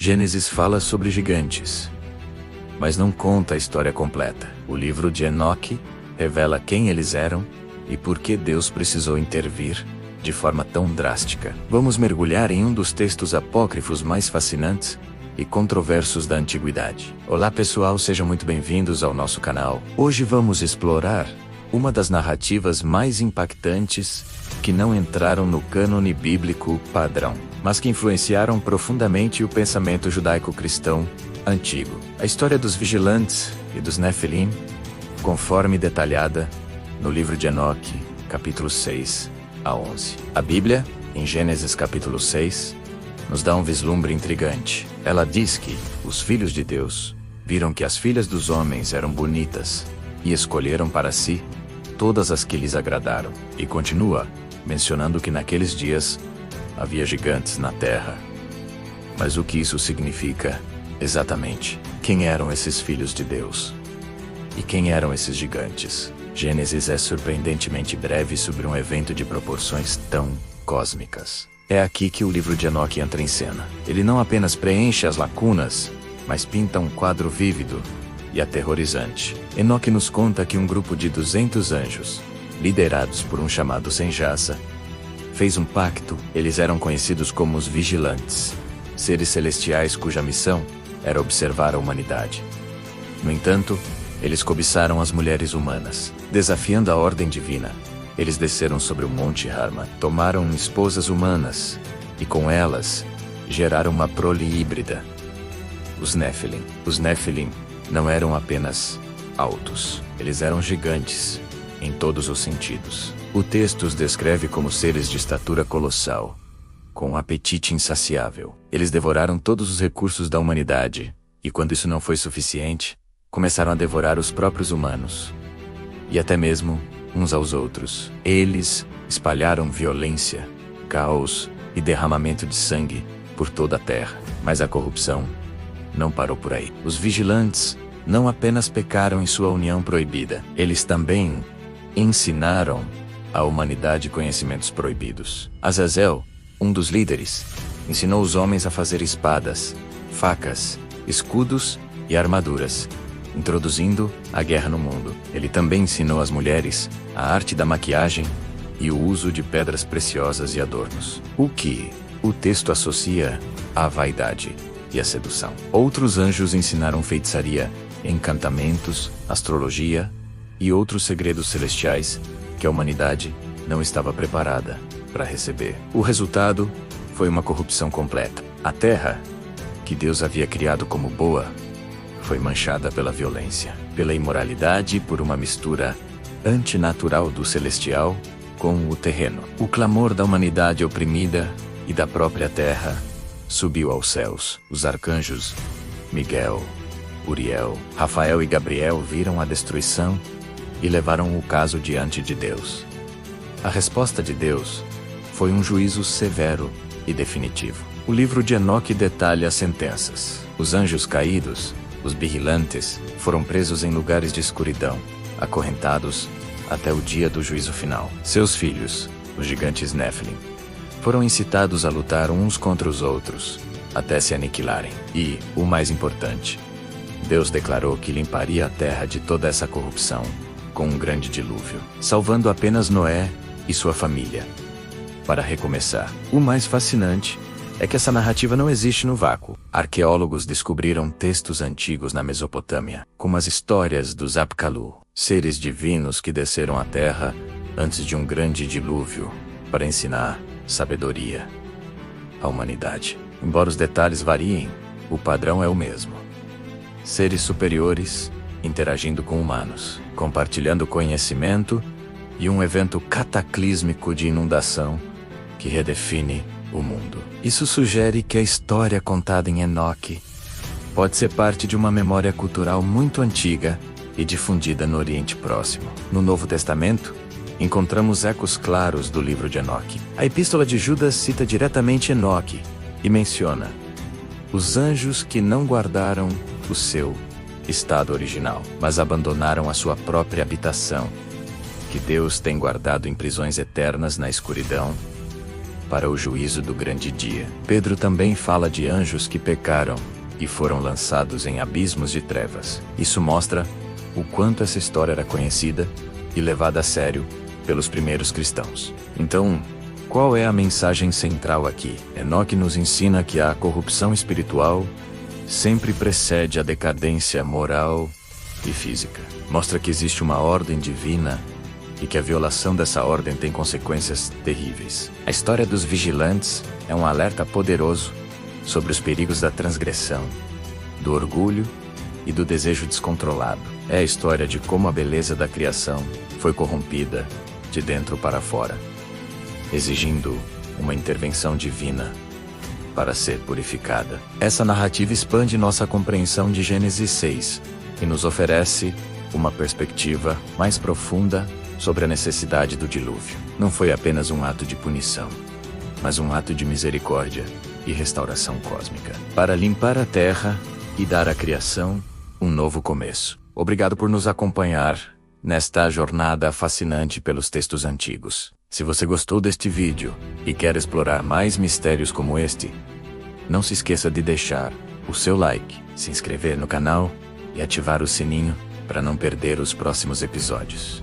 Gênesis fala sobre gigantes, mas não conta a história completa. O livro de Enoque revela quem eles eram e por que Deus precisou intervir de forma tão drástica. Vamos mergulhar em um dos textos apócrifos mais fascinantes e controversos da antiguidade. Olá pessoal, sejam muito bem-vindos ao nosso canal. Hoje vamos explorar uma das narrativas mais impactantes que não entraram no cânone bíblico padrão, mas que influenciaram profundamente o pensamento judaico-cristão antigo. A história dos vigilantes e dos Nefilim, conforme detalhada no livro de Enoque, capítulo 6 a 11. A Bíblia, em Gênesis capítulo 6, nos dá um vislumbre intrigante. Ela diz que os filhos de Deus viram que as filhas dos homens eram bonitas e escolheram para si todas as que lhes agradaram. E continua mencionando que naqueles dias havia gigantes na terra. Mas o que isso significa exatamente? Quem eram esses filhos de Deus? E quem eram esses gigantes? Gênesis é surpreendentemente breve sobre um evento de proporções tão cósmicas. É aqui que o livro de Enoque entra em cena. Ele não apenas preenche as lacunas, mas pinta um quadro vívido e aterrorizante. Enoque nos conta que um grupo de 200 anjos, liderados por um chamado Senjassa, fez um pacto. Eles eram conhecidos como os vigilantes, seres celestiais cuja missão era observar a humanidade. No entanto, eles cobiçaram as mulheres humanas. Desafiando a ordem divina, eles desceram sobre o Monte Harma, tomaram esposas humanas e com elas geraram uma prole híbrida, os Nefilim. Os Nefilim não eram apenas altos, eles eram gigantes em todos os sentidos. O texto os descreve como seres de estatura colossal, com um apetite insaciável. Eles devoraram todos os recursos da humanidade, e quando isso não foi suficiente, começaram a devorar os próprios humanos, e até mesmo uns aos outros. Eles espalharam violência, caos e derramamento de sangue por toda a terra. Mas a corrupção não parou por aí. Os vigilantes não apenas pecaram em sua união proibida, eles também ensinaram à humanidade conhecimentos proibidos. Azazel, um dos líderes, ensinou os homens a fazer espadas, facas, escudos e armaduras, introduzindo a guerra no mundo. Ele também ensinou às mulheres a arte da maquiagem e o uso de pedras preciosas e adornos, o que o texto associa à vaidade e à sedução. Outros anjos ensinaram feitiçaria, encantamentos, astrologia e outros segredos celestiais que a humanidade não estava preparada para receber. O resultado foi uma corrupção completa. A terra, que Deus havia criado como boa, foi manchada pela violência, pela imoralidade e por uma mistura antinatural do celestial com o terreno. O clamor da humanidade oprimida e da própria terra subiu aos céus. Os arcanjos Miguel, Uriel, Rafael e Gabriel viram a destruição e levaram o caso diante de Deus. A resposta de Deus foi um juízo severo e definitivo. O livro de Enoque detalha as sentenças. Os anjos caídos, os vigilantes, foram presos em lugares de escuridão, acorrentados até o dia do juízo final. Seus filhos, os gigantes Nefilim, foram incitados a lutar uns contra os outros, até se aniquilarem. E, o mais importante, Deus declarou que limparia a terra de toda essa corrupção com um grande dilúvio, salvando apenas Noé e sua família, para recomeçar. O mais fascinante é que essa narrativa não existe no vácuo. Arqueólogos descobriram textos antigos na Mesopotâmia, como as histórias dos Apkallu, seres divinos que desceram à terra antes de um grande dilúvio para ensinar sabedoria à humanidade. Embora os detalhes variem, o padrão é o mesmo. Seres superiores interagindo com humanos, compartilhando conhecimento e um evento cataclísmico de inundação que redefine o mundo. Isso sugere que a história contada em Enoque pode ser parte de uma memória cultural muito antiga e difundida no Oriente Próximo. No Novo Testamento, encontramos ecos claros do livro de Enoque. A Epístola de Judas cita diretamente Enoque e menciona os anjos que não guardaram o seu estado original, mas abandonaram a sua própria habitação, que Deus tem guardado em prisões eternas na escuridão para o juízo do grande dia. Pedro também fala de anjos que pecaram e foram lançados em abismos de trevas. Isso mostra o quanto essa história era conhecida e levada a sério pelos primeiros cristãos. Então, qual é a mensagem central aqui? Enoque nos ensina que a corrupção espiritual sempre precede a decadência moral e física. Mostra que existe uma ordem divina e que a violação dessa ordem tem consequências terríveis. A história dos vigilantes é um alerta poderoso sobre os perigos da transgressão, do orgulho e do desejo descontrolado. É a história de como a beleza da criação foi corrompida de dentro para fora, exigindo uma intervenção divina para ser purificada. Essa narrativa expande nossa compreensão de Gênesis 6 e nos oferece uma perspectiva mais profunda sobre a necessidade do dilúvio. Não foi apenas um ato de punição, mas um ato de misericórdia e restauração cósmica, para limpar a terra e dar à criação um novo começo. Obrigado por nos acompanhar nesta jornada fascinante pelos textos antigos. Se você gostou deste vídeo e quer explorar mais mistérios como este, não se esqueça de deixar o seu like, se inscrever no canal e ativar o sininho para não perder os próximos episódios.